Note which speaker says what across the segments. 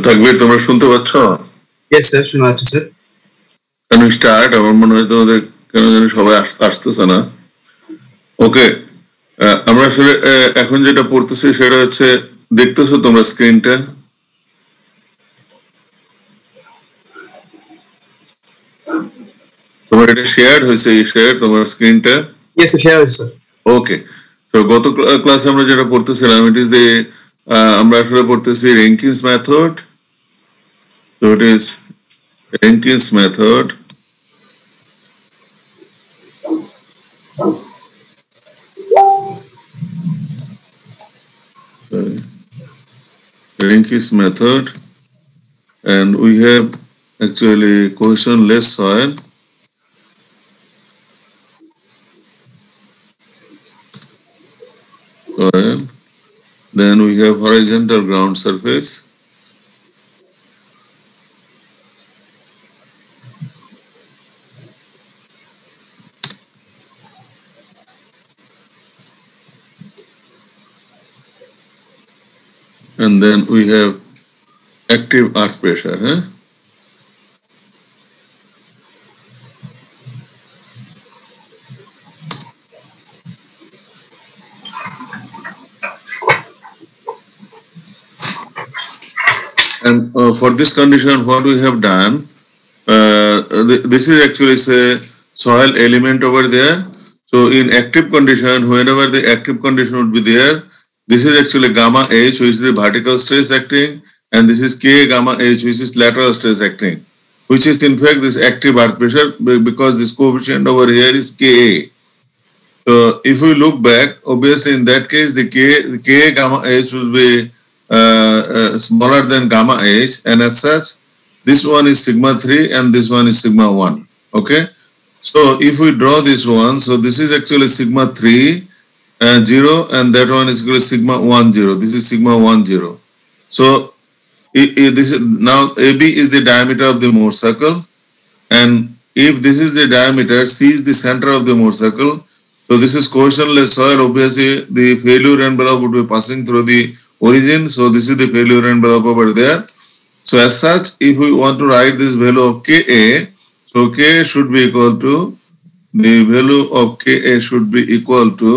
Speaker 1: তাকবীর, তোমরা শুনতে পাচ্ছ?
Speaker 2: Yes, sir. শোনা যাচ্ছে, স্যার।
Speaker 1: Can we start? আমার মনে হয় তোমাদের কেন জানি সবাই আসতেছে না। ওকে, আমরা আসলে এখন যেটা পড়তেছি সেটা হচ্ছে, দেখতেছো তোমরা স্ক্রিনটা? তোমার এটা শেয়ার হয়েছে, তোমার স্ক্রিনটা?
Speaker 2: Yes, sir. শেয়ার হয়েছে, স্যার।
Speaker 1: ওকে, তো গত ক্লাসে আমরা যেটা পড়তেছিলাম, ইট ইজ দ্য আমরা আসলে পড়তেছি রেনকিনস method. So it is Rankins method. Rankins method, and we have actually cohesionless soil. Then we have horizontal ground surface. And then we have active earth pressure. And for this condition, what we have done, this is actually a soil element over there. So in active condition, whenever the active condition would be there, this is actually gamma H, which is the vertical stress acting, and this is K gamma H, which is lateral stress acting, which is in fact this active earth pressure, because this coefficient over here is Ka. So if we look back, obviously in that case the K gamma H will be smaller than gamma H, and as such this one is sigma 3 and this one is sigma 1. Okay, so if we draw this one, so this is actually sigma 3 0, and that one is equal to sigma 1 0. This is sigma 1 0. So this is now AB is the diameter of the Mohr circle, and if this is the diameter, C is the center of the Mohr circle. So this is cohesionless soil. Obviously the failure envelope would be passing through the origin, so this is the failure envelope over there. So as such, if we want to write this value of Ka, so K should be equal to, the value of Ka should be equal to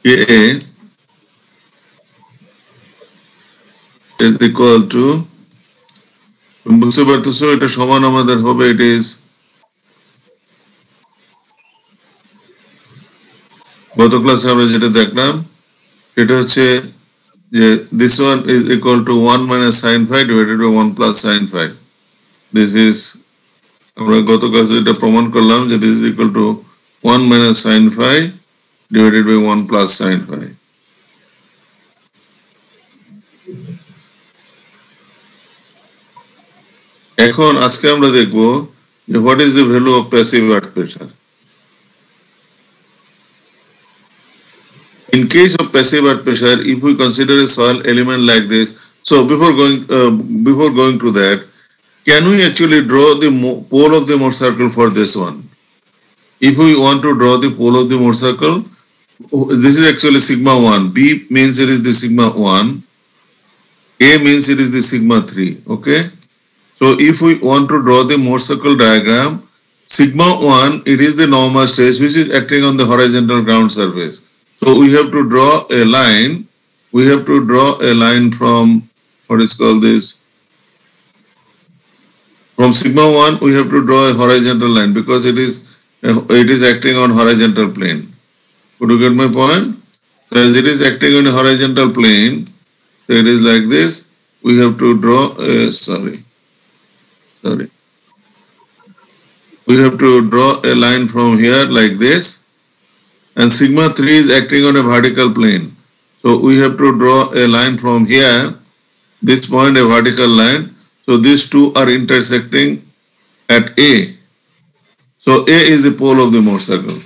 Speaker 1: Ka is equal to, বুঝতে পারতেছো এটা সমান আমাদের হবে, it is, গত ক্লাসে আমরা যেটা দেখলাম এটা হচ্ছে যে this one is equal to 1 minus sin phi divided by 1 plus sin phi. This is, আমরা গত ক্লাসে এটা প্রমাণ করলাম যে this is equal to 1 minus sin phi divided by 1 plus sin phi. এখন আজকে আমরা দেখব যে what is the value of passive earth pressure. In case of passive earth pressure, if we consider a soil element like this, so before going to that, can we actually draw the pole of the Mohr circle for this one? If we want to draw the pole of the Mohr circle, this is actually sigma 1. B means it is the sigma 1. A means it is the sigma 3. Okay. So if we want to draw the Mohr circle diagram, sigma 1, it is the normal stress which is acting on the horizontal ground surface. So we have to draw a line. We have to draw a line from, what is called this, from sigma 1 we have to draw a horizontal line, because it is acting on horizontal plane. Could you get my point? So as it is acting on a horizontal plane, so it is like this. We have to draw a, we have to draw a line from here like this, and sigma 3 is acting on a vertical plane. So we have to draw a line from here, this point, a vertical line. So these two are intersecting at A. So A is the pole of the Mohr circle.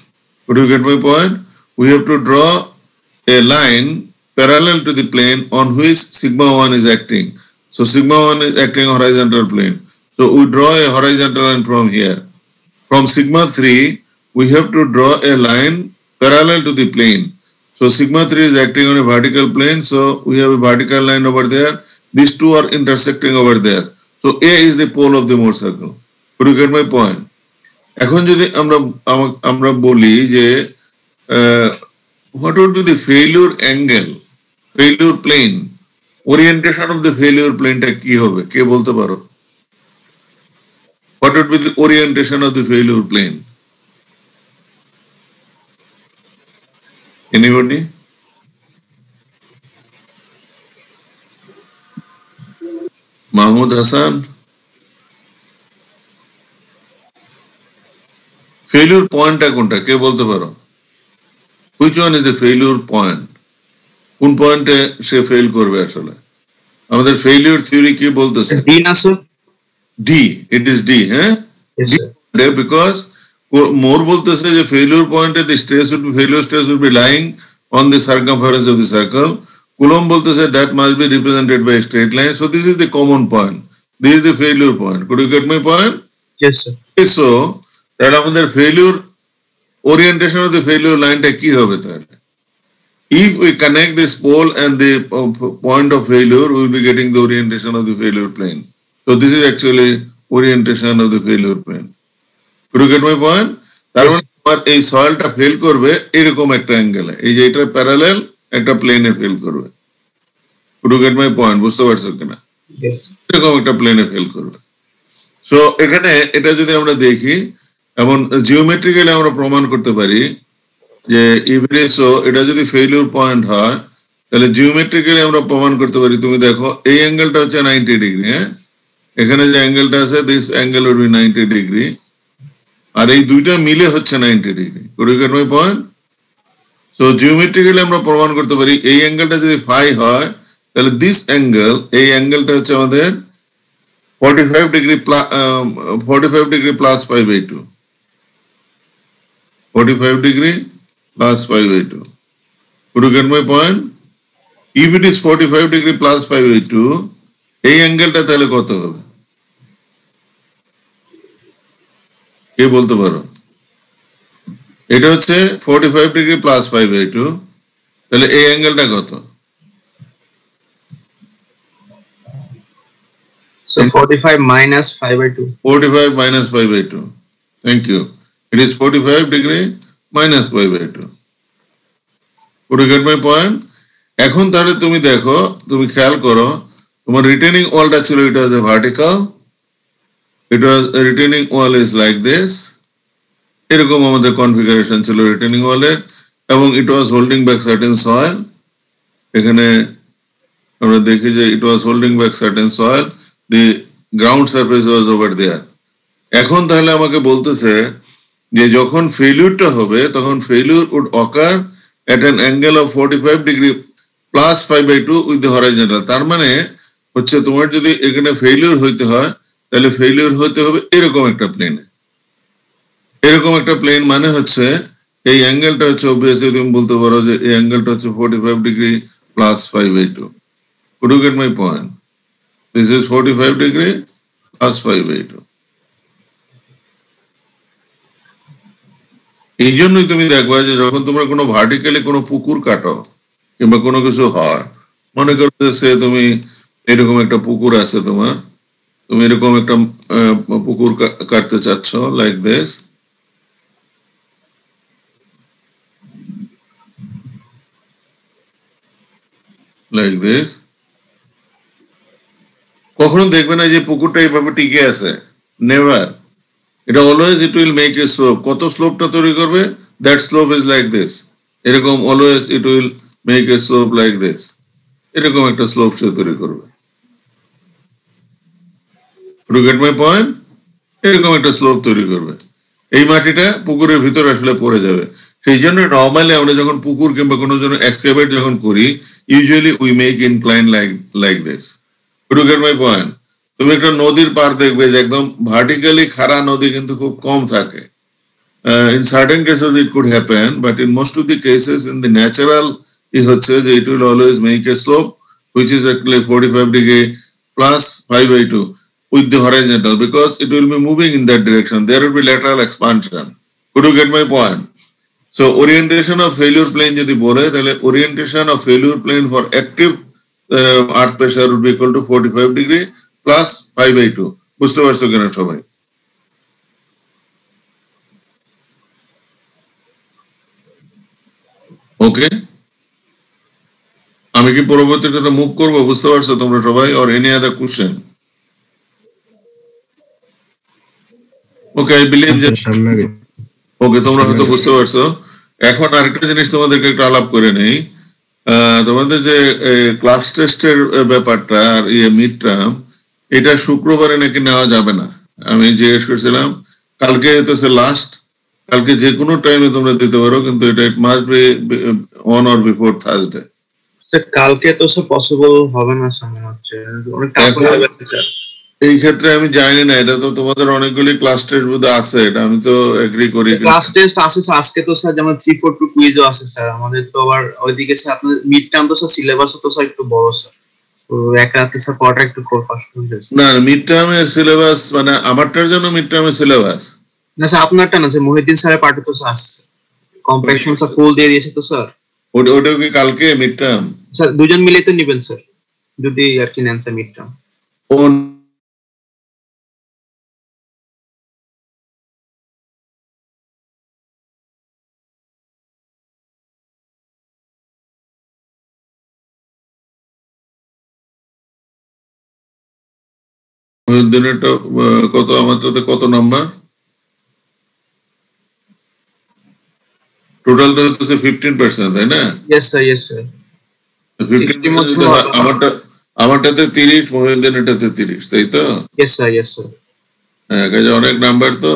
Speaker 1: Could you get my point? We have to draw a line parallel to the plane on which sigma 1 is acting. So sigma 1 is acting on horizontal plane. So we draw a horizontal line from here. From sigma 3, we have to draw a line parallel to the plane. So So sigma 3 is acting on a vertical plane. So we have a vertical line over there. These two are intersecting over there. So A is the pole of the Mohr circle. Could you get my point? এখন যদি আমরা বলি যে what would be the failure angle, failure plane, orientation of the failure plane টা কি হবে কে বলতে পারো? What would be the orientation of the failure plane? Anybody? Mahmoud Hassan? Failure point টা কোনটা কে বলতে পারো? Which one is the failure point? কোন পয়েন্টে সে ফেল করবে আসলে? আমাদের failure theory কি বলতেছে?
Speaker 2: D না sir?
Speaker 1: D, it is D, হ্যাঁ?
Speaker 2: Yes sir.
Speaker 1: Because Mohr বলতেছে যে failure point the stress would be, failure stress would be lying on the circumference of the circle. Coulomb বলতেছে that must be represented by a straight line. So this is the common point. This is the failure point. Could you get my point?
Speaker 2: Yes sir.
Speaker 1: So that আমাদের failure orientation of the failure line টা কি হবে তাহলে? If we connect this pole and the point of failure, we will be getting the orientation of the failure plane. So this is actually orientation of the failure plane. Could you get my point? তার মানে তোমার এই সয়েলটা fail করবে এরকম একটা অ্যাঙ্গেলে, এই যে এটা প্যারালাল একটা প্লেনে ফেল করবে। Could you get my point? বুঝতে পারছো কিনা?
Speaker 2: Yes.
Speaker 1: এরকম একটা প্লেনে ফেল করবে। সো এখানে এটা যদি আমরা দেখি এমন জিওমেট্রিক্যালি আমরা প্রমাণ করতে পারি যে ইভরেসো এটা যদি ফেইলিউর পয়েন্ট হয় তাহলে জিওমেট্রিক্যালি আমরা প্রমাণ করতে পারি। তুমি দেখো এই অ্যাঙ্গেলটা হচ্ছে 90 ডিগ্রি, হ্যাঁ, এখানে যে অ্যাঙ্গেলটা আছে this angle would be 90 degree, আর এই দুইটা মিলে হচ্ছে 90 degree. Could you get my point? So geometrically আমরা প্রমাণ করতে পারি এই অ্যাঙ্গেলটা যদি ফাই হয় তাহলে দিস অ্যাঙ্গেল, এই অ্যাঙ্গেলটা হচ্ছে আমাদের 45 degree plus 5/2, 45 degree plus 5/2. Could you get my point? If it is 45 degree plus 5/2, এই অ্যাঙ্গেলটা তাহলে কত হবে? কে বলতে পারো? এটা হচ্ছে 45 degree plus 5/2, তাহলে এই অ্যাঙ্গেলটা কত?
Speaker 2: So 45 minus 5/2.
Speaker 1: 45 minus 5/2. Thank you. It is 45 degree minus 5/2. Could you get my point? এখন তাহলে তুমি দেখো, তুমি খেয়াল করো তোমার রিটেনিং ওয়ালটা ছিল, it was a vertical, it was a retaining wall is like this, এরকম আমাদের কনফিগারেশন ছিল রিটেনিং ওয়ালের, এবং it was holding back certain soil, এখানে আমরা দেখি যে it was holding back certain soil, the ground surface was over there. এখন তাহলে আমাকে বলতেছে যে যখন ফেলিউরটা হবে তখন failure would occur at an angle of 45 degree plus 5/2 with the horizontal. তার মানে হচ্ছে তোমার যদি এখানে ফেলিউর হইতে হয় তাহলে ফেলিউর হইতে হবে এরকম একটা প্লেনে, এরকম একটা প্লেন, মানে হচ্ছে এই অ্যাঙ্গেলটা হচ্ছে অবভিয়াসলি তুমি বলতে পারো যে এই অ্যাঙ্গেলটা হচ্ছে 45 degree plus 5/2। Could you get my point? This is 45 degree plus 5/2. এই জন্যই তুমি দেখবা যে যখন তোমরা কোনো ভার্টিক্যালি কোনো পুকুর কাটো কিংবা কোনো কিছু হয়, মনে করো যে তুমি এরকম একটা পুকুর আছে তোমার, তুমি এরকম একটা পুকুর কাটতে চাচ্ছ লাইক দিস, লাইক দিস, কখনো দেখবে না যে পুকুরটা এইভাবে টিকে আছে, নেভার। এটা always it will make a slope. কত স্লোপটা তৈরি করবে? That slope is like this, এরকম always it will make a slope like this, এরকম একটা স্লোপ সে তৈরি করবে। To get my point? এরকম একটা স্লোপ তৈরি করবে, এই মাটিটা পুকুরের ভিতরে আসলে পড়ে যাবে। সেই জন্য নর্মালি আমরা যখন পুকুর কিংবা কোনো জন্য এক্সকেভেট যখন করি usually we make incline like this. Two get my point? তুমি একটা নদীর পার দেখবে যে একদম ভার্টিক্যালি খাড়া নদী কিন্তু খুব কম থাকে। In certain cases it could happen, but in most of the cases in the natural হচ্ছে যে it will always make a slope which is actually 45 degree plus 5/2 with the horizontal, because it will be moving in that direction. There will be lateral expansion. Could you get my point? So orientation of failure plane যদি বলে তাহলে orientation of failure plane for active earth pressure would be equal to 45 degree plus pi by 2. বুঝতে পারছো কিনা সবাই? ওকে, আমি কি পরবর্তীটাতে move করব? বুঝতে পারছো তোমরা সবাই? or any other question? Okay, I believe যে ওকে তোমরা হয়তো বুঝতে পারছো। এখন আরেকটা জিনিস তোমাদেরকে একটু আলাপ করে নেই। তোমাদের যে ক্লাস টেস্টের ব্যাপারটা আর মিড টার্ম, এটা শুক্রবারে নাকি নেওয়া যাবে না। আমি জিজ্ঞেস করছিলাম, কালকে তো লাস্ট, কালকে যে কোনো টাইমে তোমরা দিতে পারো, কিন্তু এটা it must be on or before Thursday.
Speaker 2: Sir কালকে তো স্যার পসিবল হবে না স্যার, মনে হচ্ছে অনেক টাফ হয়ে যাবে স্যার।
Speaker 1: এই ক্ষেত্রে আমি জানি না, এটা তো তোমাদের অনেকগুলি ক্লাস টেস্ট বোধ আছে, এটা আমি তো এগ্রি করি।
Speaker 2: ক্লাস টেস্ট আছে স্যার আজকে তো স্যার, যেমন 342 কুইজও আছে স্যার আমাদের তো। আবার ওইদিকে স্যার আপনাদের মিড টার্ম তো স্যার সিলেবাসও তো স্যার একটু বড় স্যার, তো এক রাতে স্যার পড়াটা একটু কষ্ট হয়ে যাচ্ছে।
Speaker 1: না মিড টার্মের সিলেবাস মানে আমারটার জন্য মিড টার্মের সিলেবাস
Speaker 2: না স্যার আপনারটা না স্যার, মহিউদ্দিন স্যারের পার্টে তো স্যার আসছে কম্প্যাকশন স্যার ফুল দিয়ে দিয়েছে তো স্যার।
Speaker 1: ওটাও কি কালকে মিড টার্ম?
Speaker 2: স্যার দুজন মিলে তো নেবেন স্যার, যদি আর কি নেন স্যার মিড টার্ম।
Speaker 1: মহিউদ্দিনেরটা কত, আমারটাতে কত নাম্বার? টোটালটা হচ্ছে 15%, তাই না?
Speaker 2: Yes sir, yes sir.
Speaker 1: আমারটাতে 30, মহিউদ্দিনেরটাতে 30, তাই তো?
Speaker 2: Yes sir, yes sir.
Speaker 1: হ্যাঁ, কাজে অনেক নাম্বার তো।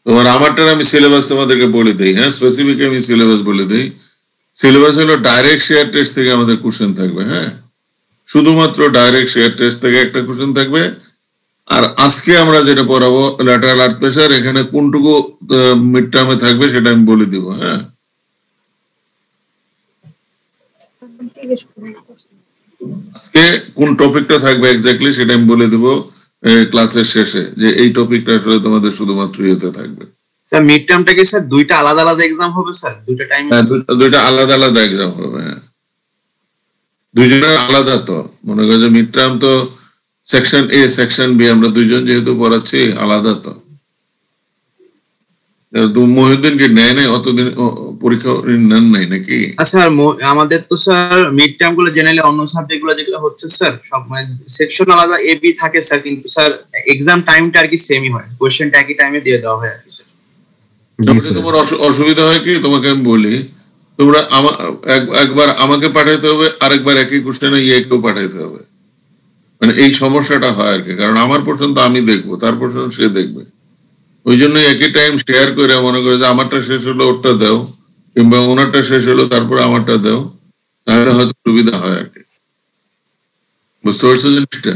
Speaker 1: তোমার আমারটার আমি সিলেবাস তোমাদেরকে বলে দিই। হ্যাঁ, স্পেসিফিক আমি সিলেবাস বলে দিই। সিলেবাস হলো ডাইরেক্ট শেয়ার টেস্ট থেকে আমাদের কোশ্চেন থাকবে। হ্যাঁ, শুধুমাত্র ডাইরেক্ট শেয়ার টেস্ট থেকে একটা কোশ্চেন থাকবে। আর আজকে আমরা যেটা পড়াবো ল্যাটারাল আর্থ প্রেসার, এখানে কোনটুকু মিড টার্মে থাকবে সেটা আমি বলে দিব। হ্যাঁ, আজকে কোন টপিকটা থাকবে এক্স্যাক্টলি সেটা আমি বলে দিব ক্লাসের শেষে, যে এই টপিকটা আসলে তোমাদের শুধুমাত্র ইয়েতে থাকবে।
Speaker 2: স্যার মিড টার্মটা কি স্যার দুইটা আলাদা আলাদা এক্সাম হবে স্যার? দুইটা টাইম?
Speaker 1: হ্যাঁ, দুইটা আলাদা আলাদা এক্সাম হবে। হ্যাঁ, দুইজনের আলাদা। তো মনে করো যে মিড টার্ম তো সেকশন এ সেকশন বি, আমরা দুইজন যেহেতু পড়াচ্ছি আলাদা। তো মহিউদ্দিন কি নেয় নাই অতদিন পরীক্ষা নেন নাই নাকি?
Speaker 2: স্যার আমাদের তো স্যার মিড টার্ম গুলো জেনারেলি অন্য সাবজেক্ট গুলো যেগুলো হচ্ছে স্যার সব মানে সেকশন আলাদা এ বি থাকে স্যার, কিন্তু স্যার এক্সাম টাইমটা আর কি সেমই হয়, কোশ্চেনটা একই টাইমে দিয়ে দেওয়া হয় আর কি স্যার।
Speaker 1: তোমার অসুবিধা হয় কি, তোমাকে আমি বলি, তোমরা একবার আমাকে পাঠাইতে হবে, আরেকবার একই কোশ্চেনে কেউ পাঠাইতে হবে। মানে এই সমস্যাটা হয় আর কি, কারণ আমার পোর্শন তো আমি দেখবো, তার পোর্শন সে দেখবে। ওই জন্য একই টাইম শেয়ার করে মনে করে যে আমারটা শেষ হলো ওরটা দাও, কিংবা ওনারটা শেষ হলো তারপরে আমারটা দাও, তাহলে হয়তো সুবিধা হয় আর কি। বুঝতে পারছো জিনিসটা?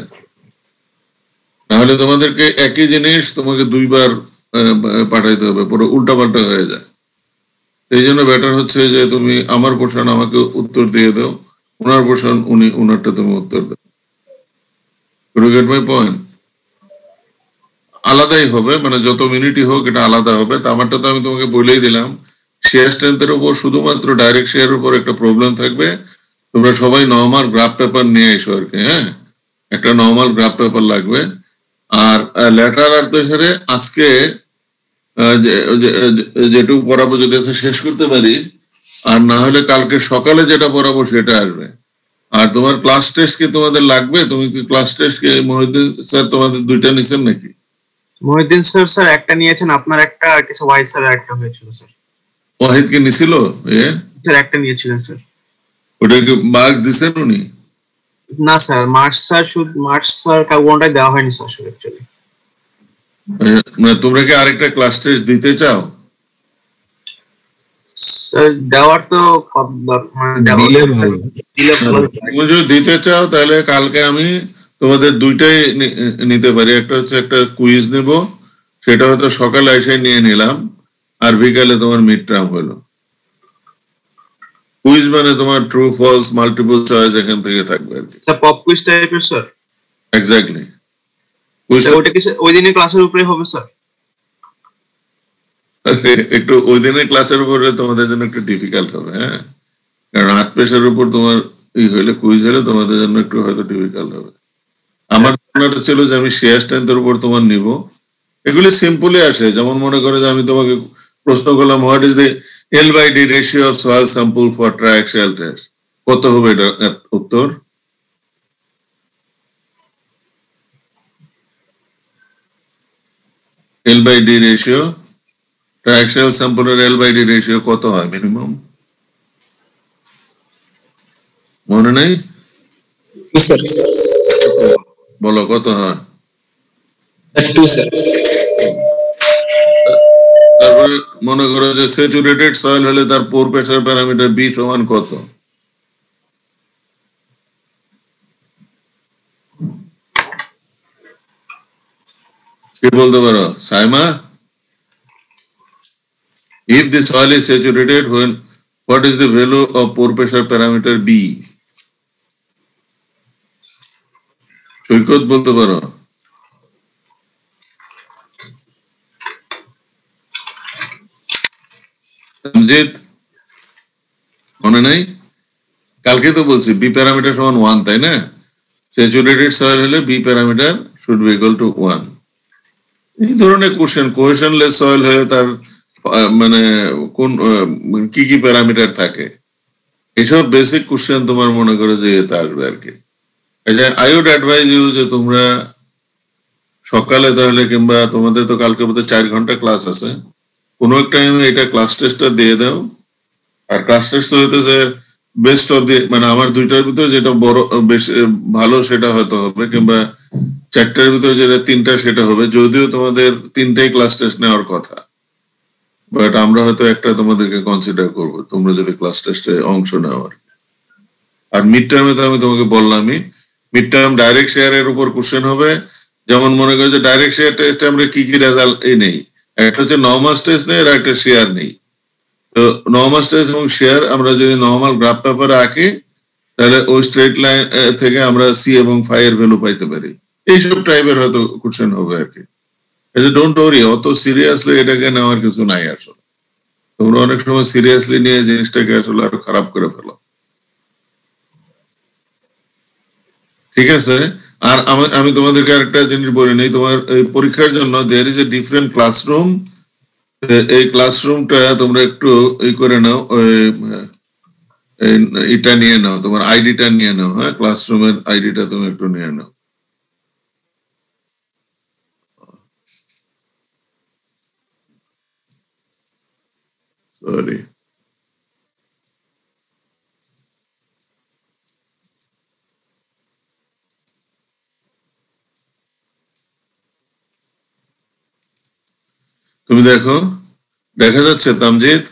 Speaker 1: নাহলে তোমাদেরকে একই জিনিস তোমাকে দুইবার পাঠাইতে হবে, পরে উল্টাপাল্টা হয়ে যায়। এই জন্য বেটার হচ্ছে যে তুমি আমার পোর্শন আমাকে উত্তর দিয়ে দাও, ওনার পোর্শন উনি ওনারটা তুমি উত্তর দাও। You get my point? আলাদাই হবে, মানে যত মিনিটই হোক এটা আলাদা হবে। তো আমারটা তো আমি তোমাকে বলেই দিলাম, শেয়ার স্ট্রেংথের উপর শুধুমাত্র ডাইরেক্ট শেয়ারের উপর একটা প্রবলেম থাকবে। তোমরা সবাই নরমাল গ্রাফ পেপার নিয়ে এসো আর কি। হ্যাঁ, একটা নরমাল গ্রাফ পেপার লাগবে। আর ল্যাটারাল আর্থ প্রেসারে আজকে যেটুকু পড়াবো যদি শেষ করতে পারি, আর না হলে কালকে সকালে যেটা পড়াবো সেটা আসবে। আর তোমার ক্লাস টেস্ট কি তোমাদের লাগবে? তুমি কি ক্লাস টেস্ট কে মহিউদ্দিন স্যার তোমাদের দুইটা নিছেন নাকি?
Speaker 2: মহিউদ্দিন স্যার একটা নিয়েছেন, আপনার একটা আর কিছু ওয়াহিদ স্যার একটা হয়েছিল স্যার।
Speaker 1: ওয়াহিদ কি নিছিল?
Speaker 2: স্যার একটা নিয়েছিলেন স্যার।
Speaker 1: ওটা কি মার্কস দিছেন উনি?
Speaker 2: না স্যার, মার্কস স্যার কোনটাই দেওয়া হয়নি স্যার অ্যাকচুয়ালি।
Speaker 1: তোমরা কি আরেকটা ক্লাস টেস্ট দিতে চাও?
Speaker 2: স্যার দেওয়ার তো
Speaker 1: তুমি যদি দিতে চাও তাহলে কালকে আমি তোমাদের দুইটাই নিতে পারি। একটা হচ্ছে একটা কুইজ নেব, সেটা হয়তো সকালে এসে নিয়ে নিলাম, আর বিকালে তোমার মিড টার্ম হলো। কুইজ মানে তোমার ট্রু ফলস মাল্টিপল চয়েস এখান থেকে থাকবে আর কি।
Speaker 2: স্যার পপ কুইজ টাইপের স্যার?
Speaker 1: এক্স্যাক্টলি।
Speaker 2: ওইটা কি ওই দিনের ক্লাসের উপরে হবে স্যার?
Speaker 1: একটু ওই দিনের ক্লাসের উপরে তোমাদের জন্য একটু ডিফিকাল্ট হবে, হ্যাঁ, কারণ হাত পেশার উপর তোমার হইলে কুইজ হলে তোমাদের জন্য একটু হয়তো ডিফিকাল্ট হবে। আমার ধারণাটা ছিল যে আমি শেয়ার স্ট্রেংথের উপর তোমার নিব, এগুলি সিম্পলি আসে। যেমন মনে করো যে আমি তোমাকে প্রশ্ন করলাম what is the L/D ratio of soil sample for triaxial test, কত হবে এটা উত্তর? L/D রেশিও, ট্রায়াক্সিয়াল স্যাম্পলের L/D রেশিও কত হয় মিনিমাম? মনে নেই? বলো কত হয়? তারপরে মনে করো যে স্যাচুরেটেড সয়েল হলে তার পোর প্রেসার প্যারামিটার বি সমান কত? কি বলতে পারো Saima? If the soil is saturated, what is the value of pore pressure parameter B? সৈকত বলতে পারো? সঞ্জিত মনে নাই? কালকে তো বলছি বি প্যারামিটার সমান 1, তাই না? স্যাচুরেটেড সয়েল হলে B parameter should be equal to 1। এই ধরনের কোহেশনলেস সয়েল হলে তার মানে কোন কি কি প্যারামিটার থাকে, এসব বেসিক কোশ্চেন তোমার মনে করো যে এটা আসবে আর কি। আই উড অ্যাডভাইজ ইউ যে তোমরা সকালে তাহলে, কিংবা তোমাদের তো কালকে বোধহয় 4 ঘন্টা ক্লাস আছে, কোনো এক টাইমে এটা ক্লাস টেস্টটা দিয়ে দাও। আর ক্লাস টেস্ট হইতে যে বেস্ট অফ দি, মানে আমার 2টার ভিতরে যেটা বড় বেশি ভালো সেটা হয়তো হবে, কিংবা 4টার ভিতরে যেটা 3টা সেটা হবে, যদিও তোমাদের 3টাই ক্লাস টেস্ট নেওয়ার কথা, বাট আমরা হয়তো একটা তোমাদেরকে কনসিডার করবো তোমরা যদি ক্লাস টেস্টে অংশ নাও। আর মিড টার্মে তো আমি তোমাকে বললামই, মিড টার্ম ডাইরেক্ট শেয়ারের উপর কোশ্চেন হবে। যেমন মনে করো যে ডাইরেক্ট শেয়ার টেস্টে আমরা কি কি রেজাল্ট নেই, একটা হচ্ছে নর্মাল টেস্ট নেই আর একটা শেয়ার নেই। তো নর্মাল টেস্ট এবং শেয়ার আমরা যদি নর্মাল গ্রাফ পেপারে আঁকি, তাহলে ওই স্ট্রেট লাইন থেকে আমরা সি এবং ফাই এর ভ্যালু পাইতে পারি। এইসব টাইপের হয়তো কোশ্চেন হবে আর কি। ডোন্ট ওয়ারি, অত সিরিয়াসলি এটাকে নেওয়ার কিছু নাই আসলে। তোমরা অনেক সময় সিরিয়াসলি নিয়ে জিনিসটাকে আসলে আরো খারাপ করে ফেলো, ঠিক আছে? আর আমি তোমাদেরকে আরেকটা জিনিস বলে নেই, তোমার পরীক্ষার জন্য there is a different classroom. এই ক্লাসরুমটা তোমরা একটু করে নাও, এটা নিয়ে নাও, তোমার আইডিটা নিয়ে নাও, হ্যাঁ, ক্লাসরুমের আইডিটা তুমি একটু নিয়ে নাও। সরি, তুমি দেখো, দেখা যাচ্ছে তামজিদ?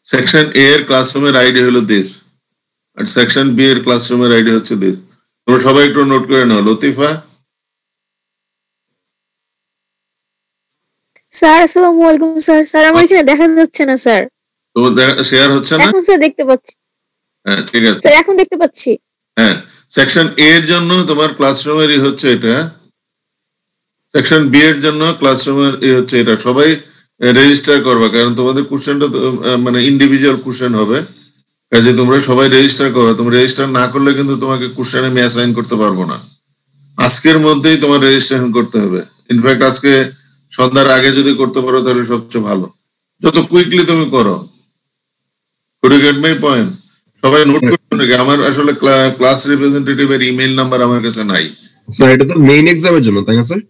Speaker 1: সেকশন এ এর ক্লাসরুমের আইডি হলো দিস, আর সেকশন বি এর ক্লাসরুমের আইডি হচ্ছে দিস। তোমরা সবাই একটু নোট করে নাও। লতিফা?
Speaker 3: স্যার আসসালামু আলাইকুম স্যার। স্যার আমার এখানে দেখা যাচ্ছে না স্যার।
Speaker 1: তোমার শেয়ার হচ্ছে না?
Speaker 3: এখন স্যার দেখতে পাচ্ছি।
Speaker 1: হ্যাঁ ঠিক আছে
Speaker 3: স্যার, এখন দেখতে পাচ্ছি।
Speaker 1: হ্যাঁ, সেকশন এ এর জন্য তোমার ক্লাসরুমেরই হচ্ছে এটা, সেকশন বি এর জন্য ক্লাসরুমের হচ্ছে এটা। সবাই রেজিস্টার করবা, কারণ তোমাদের কোশ্চেনটা মানে ইন্ডিভিজুয়াল কোশ্চেন হবে, কাজে তোমরা সবাই রেজিস্টার করো। তোমরা রেজিস্টার না করলে কিন্তু তোমাকে কোশ্চেন আমি অ্যাসাইন করতে পারবো না। আজকের মধ্যেই তোমার রেজিস্ট্রেশন করতে হবে। ইনফ্যাক্ট আজকে সন্ধ্যার আগে যদি করতে পারো তাহলে সবচেয়ে ভালো, যত কুইকলি তুমি করো। Could you get my point? সবাই নোট করতে নাকি? আমার আসলে ক্লাস রিপ্রেজেন্টেটিভের ইমেইল নাম্বার আমার কাছে নাই।
Speaker 4: স্যার এটা তো মেইন এক্সামের জন্য, তাই না স্যার?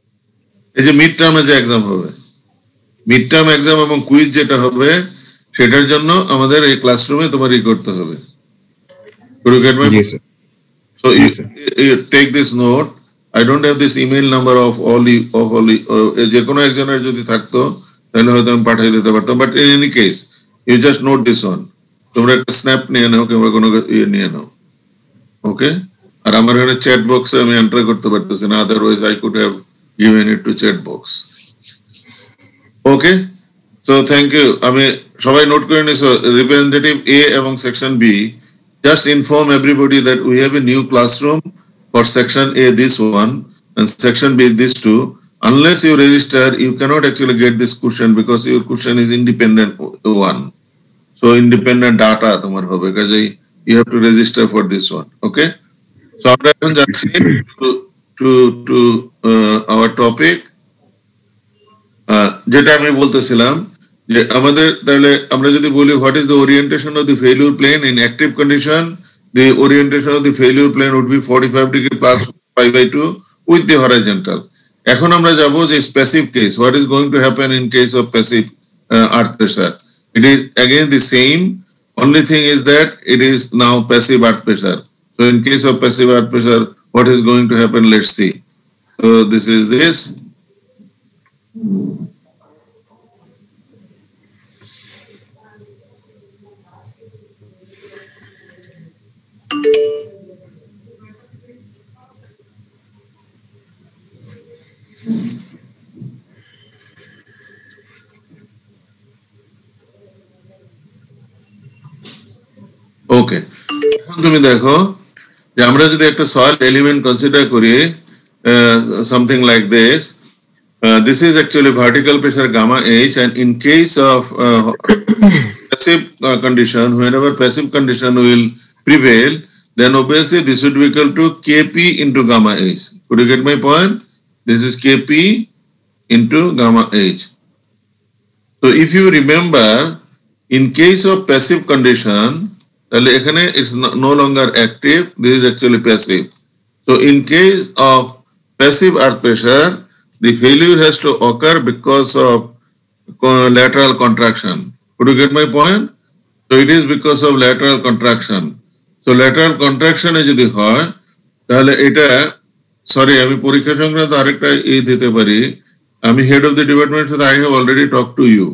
Speaker 1: এই যে মিড টার্মে যে এক্সাম হবে, মিড টার্ম এক্সাম এবং কুইজ যেটা হবে, সেটার জন্য আমাদের এই ক্লাসরুমে তোমার করতে হবে। Could you get my point? So you take this note. I don't have this email number of all যে কোনো একজনের যদি থাকতো তাহলে হয়তো আমি পাঠিয়ে দিতে পারতাম, but in any case you just note this one. তোমরা একটা স্ন্যাপ নিয়ে নাও কিংবা কোনো নিয়ে নাও, ওকে? আর আমার এখানে চ্যাট বক্সে আমি এন্টার করতে পারতেছি না, otherwise I could have given it to chat box. Okay, so thank you. আমি সবাই নোট করে নিছো রিপ্রেজেন্টেটিভ এ এবং section B. Just inform everybody that we have a new classroom for section A, this one, and section B, this two. unless you register, you cannot actually get this question because your question is independent one. So independent data তোমার হবে, কাজে you have to register for this one. Okay, so আমরা এখন যাচ্ছি to our topic. যেটা আমি বলতেছিলাম যে আমাদের তাহলে আমরা যদি বলি what is the orientation of the failure plane in active condition, the orientation of the failure plane would be 45 degree plus pi by 2 with the horizontal. এখন আমরা যাব যে passive case, what is going to happen in case of passive earth pressure. It is again the same, only thing is that it is now passive earth pressure. So in case of passive earth pressure, what is going to happen, let's see. So this is this. ওকে, এখন তুমি দেখো যে আমরা যদি একটা soil element consider করি something like this, this is actually vertical pressure gamma H, and in case of passive condition, whenever passive condition will prevail, then obviously this would be equal to Kp into gamma H. Could you get my point? This is Kp into gamma H. So if you remember, in case of passive condition, তাহলে এখানে it's no longer active, this is actually passive. So in case of passive earth pressure, the failure has to occur because of lateral contraction. Could you get my point? So it is because of lateral contraction. So lateral contraction এ যদি হয় তাহলে এটা, sorry আমি পরীক্ষা সংক্রান্ত আরেকটা দিতে পারি, আমি হেড অফ দ্য ডিপার্টমেন্ট সাথে I have already talked to you.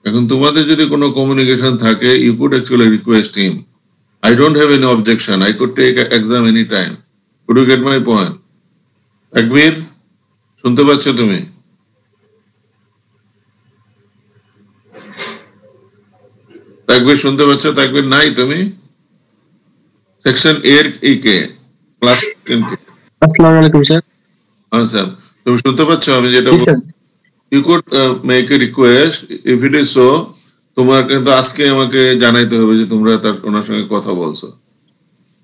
Speaker 1: এখন তোমাদের যদি কোনো কমিউনিকেশন থাকে, you could actually request him. I don't have any objection. I could take an exam anytime. Could you get my point? Takbir, শুনতে পাচ্ছ তুমি? তাকবীর শুনতে পাচ্ছ? তাকবীর নাই তুমি? সেকশন এর কে ক্লাস 10 কে।
Speaker 5: আসসালামু আলাইকুম স্যার।
Speaker 1: হ্যাঁ স্যার, তুমি শুনতে পাচ্ছ আমি যেটা? You could make a request. If it is so, তোমার কিন্তু আজকে আমাকে জানাইতে হবে যে তোমরা তার ওনার সঙ্গে কথা বলছো।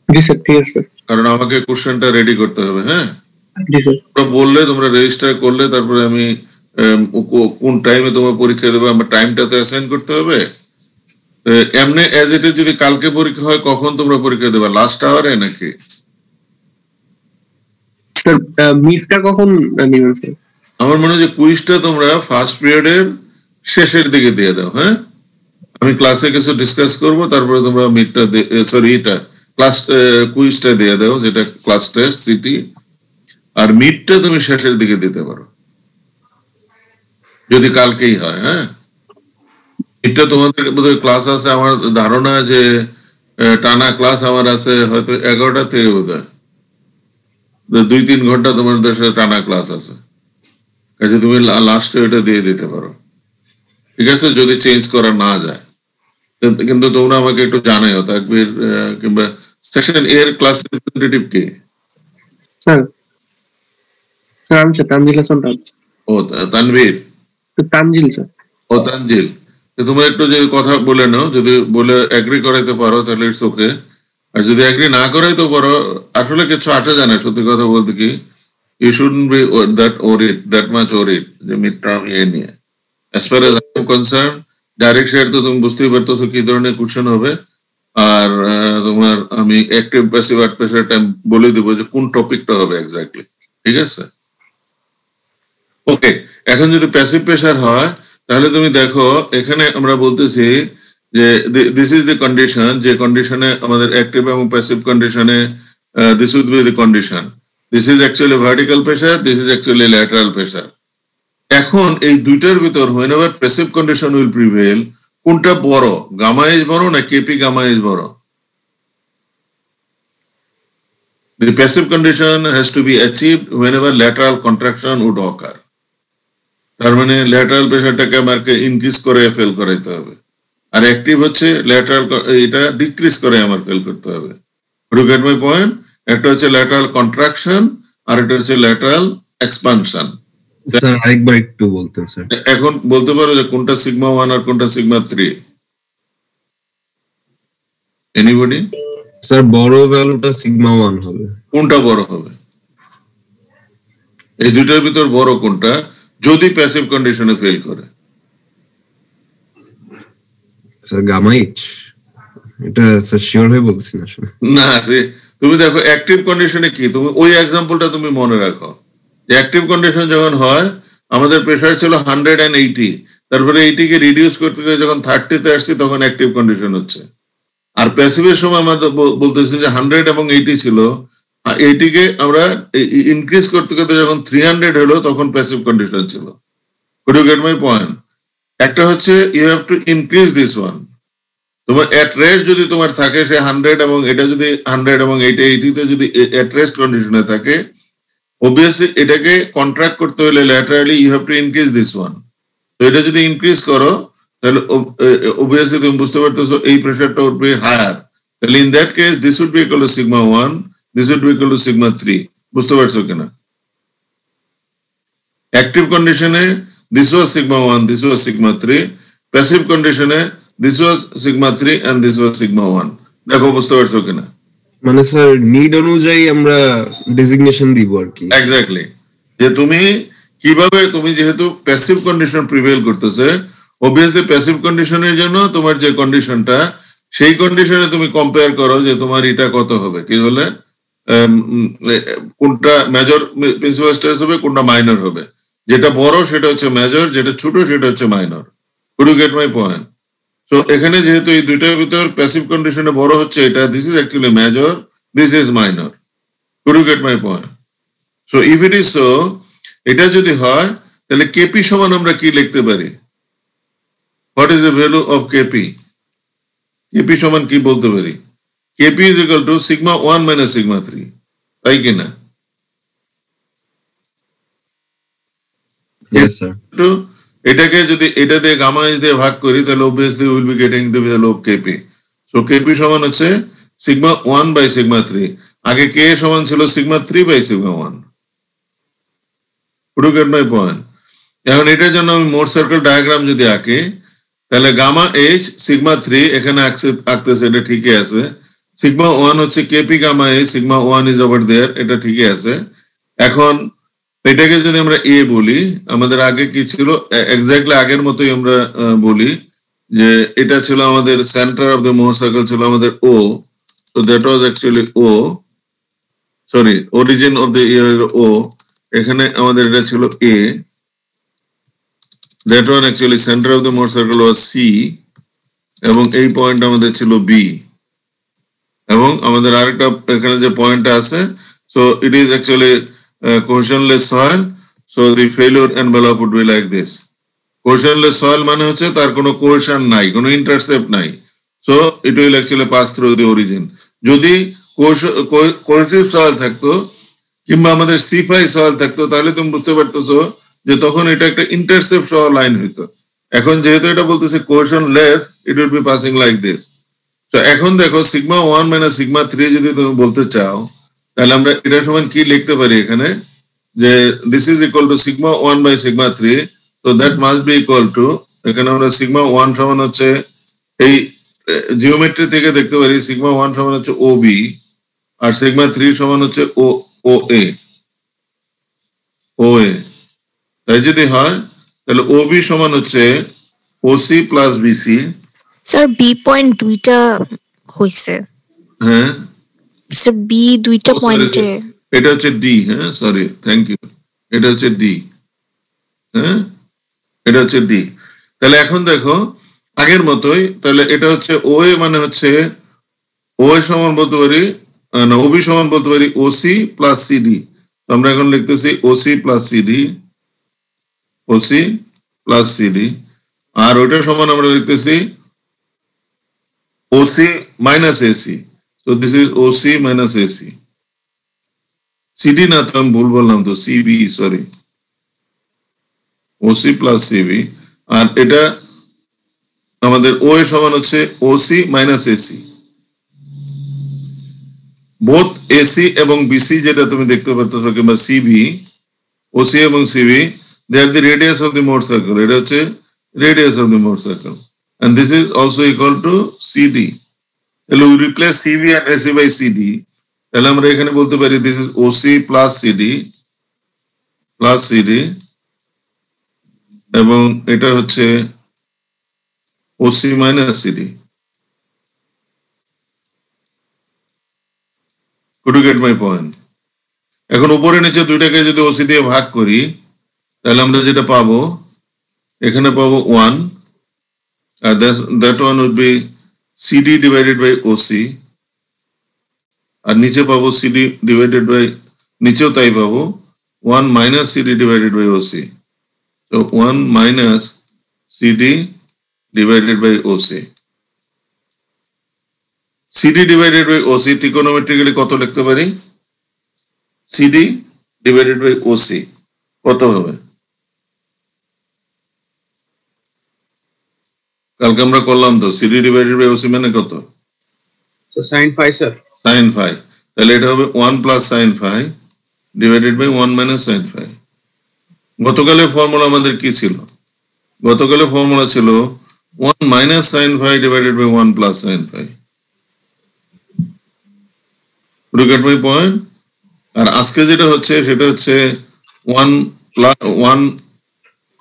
Speaker 5: জি স্যার, ঠিক আছে।
Speaker 1: কারণ আমাকে কোশ্চেনটা রেডি করতে হবে। হ্যাঁ
Speaker 5: জি স্যার।
Speaker 1: তোমরা বললে, তোমরা রেজিস্টার করলে, তারপরে আমি কোন টাইমে তোমরা পরীক্ষা দেবে আমার টাইমটা তো অ্যাসাইন করতে হবে। এমনি অ্যাজ ইট ইজ যদি কালকে পরীক্ষা হয়, কখন তোমরা পরীক্ষা দেবে? লাস্ট আওয়ারে নাকি?
Speaker 5: স্যার মিডটা কখন নেবেন স্যার?
Speaker 1: আমার মনে হয় যে কুইজটা তোমরা ফার্স্ট পিরিয়ডের শেষের দিকে দিয়ে দাও। হ্যাঁ, আমি ক্লাসে কিছু ডিসকাস করব, তারপরে তোমরা মিডটা সরি এটা ক্লাস কুইজটা দিয়ে দাও, যেটা ক্লাস টেস্ট সিটি, আর মিডটা তুমি শেষের দিকে দিতে পারো যদি কালকেই হয়। হ্যাঁ, মিডটা তোমাদের বোধহয় ক্লাস আছে, আমার ধারণা যে টানা ক্লাস আমার আছে হয়তো 11টা থেকে, বোধহয় 2-3 ঘন্টা তোমাদের সাথে টানা ক্লাস আছে, কাজে তুমি লাস্টে ওটা দিয়ে দিতে পারো। ঠিক আছে, যদি চেঞ্জ করা না যায়। কিন্তু তোমরা আমাকে একটু জানাইও তাকবীর কিংবা সেকশন এর ক্লাস রিপ্রেজেন্টেটিভ কে?
Speaker 5: স্যার আমি স্যার তানজিল হাসান।
Speaker 1: ও তানভীর,
Speaker 5: তানজিল স্যার।
Speaker 1: ও তানজিল, তোমরা একটু যদি কথা বলে নাও, যদি বলে এগ্রি করাইতে পারো তাহলে ইটস ওকে, আর যদি এগ্রি না করাইতে পারো, আসলে কিছু আসে জানে সত্যি কথা বলতে কি, you shouldn't be that much worried যে মিড টার্ম এ নিয়ে। as far as I am concerned, direct share তো তুমি বুঝতেই পারতেছো কি ধরনের কোশ্চেন হবে, আর তোমার আমি active passive art pressure time বলে দেবো যে কোন টপিকটা হবে এক্স্যাক্টলি। ঠিক আছে, ওকে। এখন যদি প্যাসিভ প্রেসার হয় তাহলে তুমি দেখো এখানে আমরা বলতেছি যে দিস ইজ দ্য কন্ডিশন, যে কন্ডিশনে আমাদের অ্যাক্টিভ এবং প্যাসিভ কন্ডিশনে this will be the condition, this is actually vertical pressure, this is actually lateral pressure. এখন এই দুইটার ভিতর whenever passive condition will prevail, কোনটা বড়, গামা এজ বড় না কেপি গামা এজ বড়? The passive condition has to be achieved whenever lateral contraction would occur. তার মানে ল্যাটারাল প্রেসারটাকে আমাকে ইনক্রিজ করে ফেল করাইতে হবে, আর অ্যাক্টিভ হচ্ছে ল্যাটারাল, এটা ডিক্রিজ করে আমার ফেল করতে হবে। You get my point? একটা হচ্ছে ল্যাটারাল কন্ট্রাকশন আর একটা হচ্ছে ল্যাটারাল এক্সপানশন।
Speaker 4: স্যার আরেকবার একটু বলতেন স্যার।
Speaker 1: এখন বলতে পারো যে কোনটা সিগমা 1 আর কোনটা সিগমা 3? এনিবডি?
Speaker 4: স্যার বড় ভ্যালুটা সিগমা 1 হবে।
Speaker 1: কোনটা বড় হবে? এই দুইটার ভিতর বড় কোনটা যদি প্যাসিভ কন্ডিশনে ফেল করে?
Speaker 4: Sir gamma H. এটা স্যার শিওর হয়ে বলছি না আসলে।
Speaker 1: না, তুমি দেখো অ্যাক্টিভ কন্ডিশনে কি, তুমি ওই এক্সাম্পলটা তুমি মনে রাখো। অ্যাক্টিভ কন্ডিশন যখন হয় আমাদের প্রেসার ছিল 180, তারপরে 80 কে রিডিউস করতে গিয়ে যখন 30 তে আসছি তখন অ্যাক্টিভ কন্ডিশন হচ্ছে। আর প্যাসিভের সময় আমাদের বলতেছি যে 100 এবং 80 ছিল, 80 কে আমরা ইনক্রিজ করতে করতে যখন 300 হলো তখন প্যাসিভ কন্ডিশন ছিল। Could you get my point? একটা হচ্ছে you have to increase this one. তোমার এট রেস্ট যদি তোমার থাকে সে 100 এবং এটা যদি 100 এবং 80 তে যদি এট রেস্ট কন্ডিশনে থাকে, obviously এটাকে কন্ট্রাক্ট করতে হলে laterally you have to increase this one. তো এটা যদি ইনক্রিজ করো তাহলে obviously তুমি বুঝতে পারতেছো এই প্রেসারটা উঠবে হায়ার। তাহলে in that case this would be equal to sigma 1, this would be equal to sigma 3। বুঝতে পারছো কিনা? অ্যাক্টিভ কন্ডিশনে this was sigma 1, this was sigma 3। Passive কন্ডিশনে this was sigma 3 and this was sigma 1। দেখো বুঝতে পারছো কিনা?
Speaker 4: মানে স্যার নিড অনুযায়ী আমরা ডেজিগনেশন দিব আর কি।
Speaker 1: এক্স্যাক্টলি, যে তুমি কিভাবে, তুমি যেহেতু প্যাসিভ কন্ডিশন প্রিভেল করতেছে, অবভিয়াসলি প্যাসিভ কন্ডিশনের জন্য তোমার যে কন্ডিশনটা সেই কন্ডিশনে তুমি কম্পেয়ার করো যে তোমার এটা কত হবে, কি বলে কোনটা মেজর প্রিন্সিপাল স্ট্রেস হবে, কোনটা মাইনর হবে। যেটা বড় সেটা হচ্ছে মেজর, যেটা ছোট সেটা হচ্ছে minor. Could you get my point? So এখানে যেহেতু এই দুইটার ভিতর প্যাসিভ কন্ডিশনে বড় হচ্ছে এটা, this is actually major, this is minor. Could you get my point? So if it is so, এটা যদি হয় তাহলে কেপি সমান আমরা কি লিখতে পারি? What is the value of KP? KP সমান কি বলতে পারি? KP is equal to sigma 1 minus sigma 3, তাই কিনা?
Speaker 4: Yes sir.
Speaker 1: তো এটাকে যদি এটা দিয়ে গামা এইচ দিয়ে ভাগ করি তাহলে obviously we will be getting the value of kp. So kp সমান হচ্ছে সিগমা 1 বাই সিগমা 3। আগে k সমান ছিল sigma 3 by sigma 1। Could you get my point? এখন এটার জন্য আমি মোট সার্কেল ডায়াগ্রাম যদি আঁকি তাহলে গামা এইচ সিগমা 3 এখানে আঁকতেছে, এটা ঠিকই আছে। সিগমা 1 হচ্ছে K P gamma H, sigma 1 is over there, এটা ঠিকই আছে। এখন এটাকে যদি আমরা এ বলি, আমাদের আগে কি ছিল এক্স্যাক্টলি আগের মতোই আমরা বলি যে এটা ছিল আমাদের centre of the Mohr circle ছিল আমাদের ও, তো that was actually O, sorry origin of the year O. এখানে আমাদের এটা ছিল A, that one actually centre of the Mohr circle was C, এবং এই পয়েন্ট আমাদের ছিল বি, এবং আমাদের আরেকটা এখানে যে পয়েন্টটা আছে, so it is actually cohesionless soil, so the failure envelope would be like this. Cohesionless soil মানে হচ্ছে তার কোনো cohesion নাই, কোনো intercept নাই, so it will actually pass through the origin. যদি cohesive soil থাকতো কিংবা আমাদের C5 soil থাকতো তাহলে তুমি বুঝতে পারতেছো যে তখন এটা একটা intercept সহ লাইন হইতো। এখন যেহেতু এটা বলতেছে cohesionless, it will be passing like this. So এখন দেখো সিগমা 1 মাইনাস সিগমা 3 যদি তুমি বলতে চাও তাহলে আমরা এটা সমান কি লিখতে পারি এখানে, যে this is equal to sigma 1 by sigma 3, তো that must be equal to, এখানে আমরা সিগমা 1 সমান হচ্ছে এই জিওমেট্রি থেকে দেখতে পারি সিগমা 1 সমান হচ্ছে OB আর সিগমা 3 সমান হচ্ছে OA। তাই যদি হয় তাহলে OB সমান হচ্ছে OC plus BC।
Speaker 3: Sir B point দুইটা হইছে।
Speaker 1: হ্যাঁ
Speaker 3: স্যার বি দুইটা পয়েন্টে,
Speaker 1: এটা হচ্ছে ডি। হ্যাঁ সরি, থ্যাংক ইউ, এটা হচ্ছে ডি। হ্যাঁ এটা হচ্ছে ডি। তাহলে এখন দেখো আগের মতোই, তাহলে এটা হচ্ছে ওএ মানে হচ্ছে ওএ সমান বলতে পারি না, ওবি সমান বলতে পারি ওসি প্লাস সিডি। আমরা এখন লিখতেছি OC plus CD, OC plus CD, আর ওইটা সমান আমরা লিখতেছি OC minus AC. So this is OC minus AC. CD না, তো আমি ভুল বললাম, তো CB, sorry, OC plus CB। আর এটা আমাদের O এর সমান হচ্ছে OC minus AC। Both AC এবং BC যেটা তুমি দেখতে পাচ্ছ কিংবা CB, OC এবং CB they are the radius of the Mohr circle. এটা হচ্ছে radius of the Mohr circle, and this is also equal to CD. তাহলে we replace CV and AC by CD. তাহলে আমরা এখানে বলতে পারি this is OC plus CD এবং এটা হচ্ছে OC minus CD. Could you get my point? এখন উপরে নিচে দুইটাকে যদি OC দিয়ে ভাগ করি তাহলে আমরা যেটা পাবো এখানে পাবো 1 আর that one would be CD divided by OC আর নিচে পাবো CD divided by নিচেও তাই পাবো 1 minus CD divided by OC. So 1 minus CD divided by OC. CD divided by OC trigonometrically কত লিখতে পারি? CD divided by OC কত হবে? কালকে আমরা করলাম তো CD divided by OC মানে কত?
Speaker 2: So sin phi sir.
Speaker 1: Sin phi. তাহলে এটা হবে 1 plus sin phi divided by 1 minus sin phi. গতকালের ফর্মুলা আমাদের কি ছিল? গতকালের ফর্মুলা ছিল 1 minus sin phi divided by 1 plus sin phi. You get my point? আর আজকে যেটা হচ্ছে সেটা হচ্ছে 1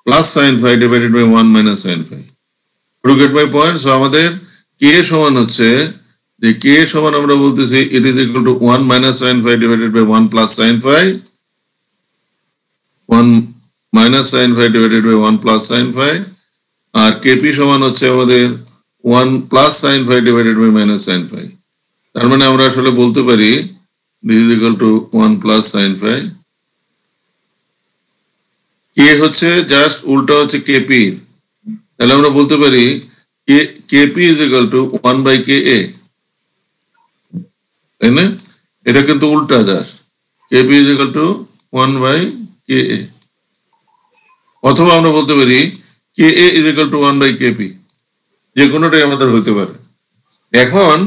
Speaker 1: plus sin phi divided by 1 minus sin phi. You get my point? So আমাদের k সমান হচ্ছে যে k সমান আমরা বলতেছি it is equal to 1 minus sin phi divided by 1 plus sin phi, 1 minus sin phi divided by 1 plus sin phi, R kp সমান হচ্ছে আমাদের 1 plus sin phi divided by minus sin phi. তার মানে আমরা আসলে বলতে পারি this is equal to 1 plus sin phi. k হচ্ছে জাস্ট উল্টা হচ্ছে kp, তাহলে আমরা বলতে পারি kp is equal to 1 by ka, তাই না? এটা কিন্তু উল্টা just kp is equal to 1 by ka, অথবা আমরা বলতে পারি ka is equal to 1 by kp, যে কোনোটাই আমাদের হতে পারে। এখন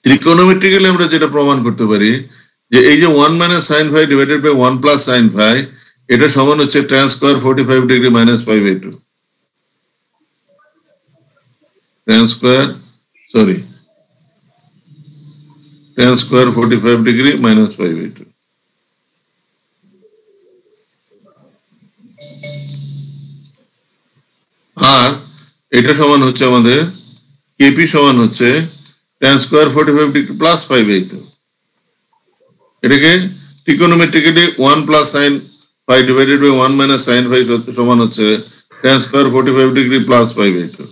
Speaker 1: ত্রিকোণমিতিক্যালি আমরা যেটা প্রমাণ করতে পারি যে এই যে 1 minus sin phi divided by 1 plus sin phi এটা সমান হচ্ছে tan square 45 degree minus pi by 2, tan square 45 degree minus pi by 2. আর এটা সমান হচ্ছে আমাদের kp সমান হচ্ছে tan square 45 degree plus pi by 2. এটাকে trigonometrically 1 plus sin phi divided by 1 minus sin phi সমান হচ্ছে tan square 45 degree plus pi by 2.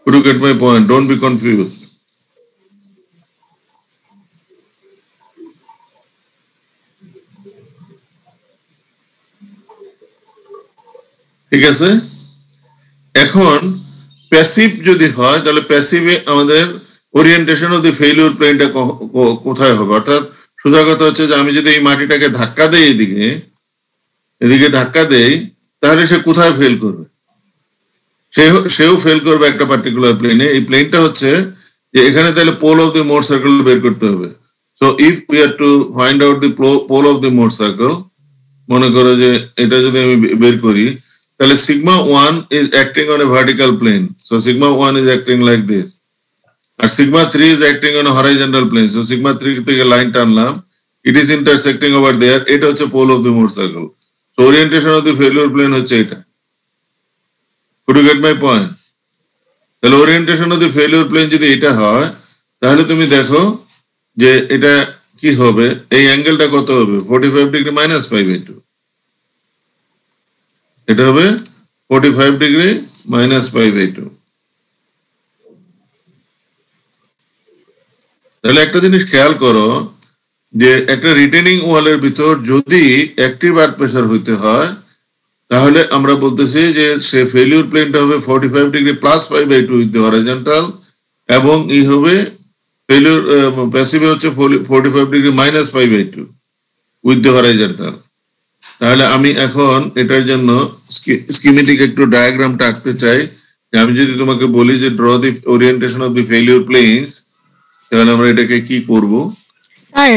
Speaker 1: Could you get my point? Don't be confused. ঠিক আছে? এখন প্যাসিভ যদি হয় তাহলে প্যাসিভে আমাদের ওরিয়েন্টেশন অফ দি ফেইলিউর প্লেনটা কোথায় হবে? অর্থাৎ সোজা কথা হচ্ছে যে আমি যদি এই মাটিটাকে ধাক্কা দেই এদিকে ধাক্কা দেই তাহলে সে কোথায় ফেল করবে? সেও ফেল করবে একটা পার্টিকুলার প্লেনে। এই প্লেনটা হচ্ছে যে এখানে তাহলে pole of the Mohr circle বের করতে হবে। So if we are to find out the pole of the Mohr circle, মনে করো যে এটা যদি আমি বের করি তাহলে sigma 1 is acting on a vertical plane, so sigma 1 is acting like this, and sigma 3 is acting on a horizontal plane, so sigma 3 থেকে line টানলাম, it is intersecting over there, এটা হচ্ছে pole of the Mohr circle, so orientation of the failure plane হচ্ছে এটা। Could you get my point? তাহলে orientation of the failure plane যদি এটা হয় তাহলে তুমি দেখো যে এটা কি হবে, এই অ্যাঙ্গেলটা কত হবে? 45 ডিগ্রি minus pi by 2, এটা হবে 45 ডিগ্রি minus pi by 2। তাহলে একটা জিনিস খেয়াল করো যে একটা রিটেনিং ওয়ালের ভিতর যদি অ্যাক্টিভ আর্থ প্রেসার হইতে হয় তাহলে আমরা বলতেছি যে সে ফেলিউর প্লেনটা হবে 45 degree plus pi by 2 with the horizontal, এবং ই হবে ফেলিউর প্যাসিভে হচ্ছে 45 degree minus pi by 2 with the horizontal. তাহলে আমি এখন এটার জন্য স্কিমেটিক একটু ডায়াগ্রামটা আঁকতে চাই। আমি যদি তোমাকে বলি যে draw the orientation of the failure planes, তাহলে আমরা এটাকে কি করব?
Speaker 3: স্যার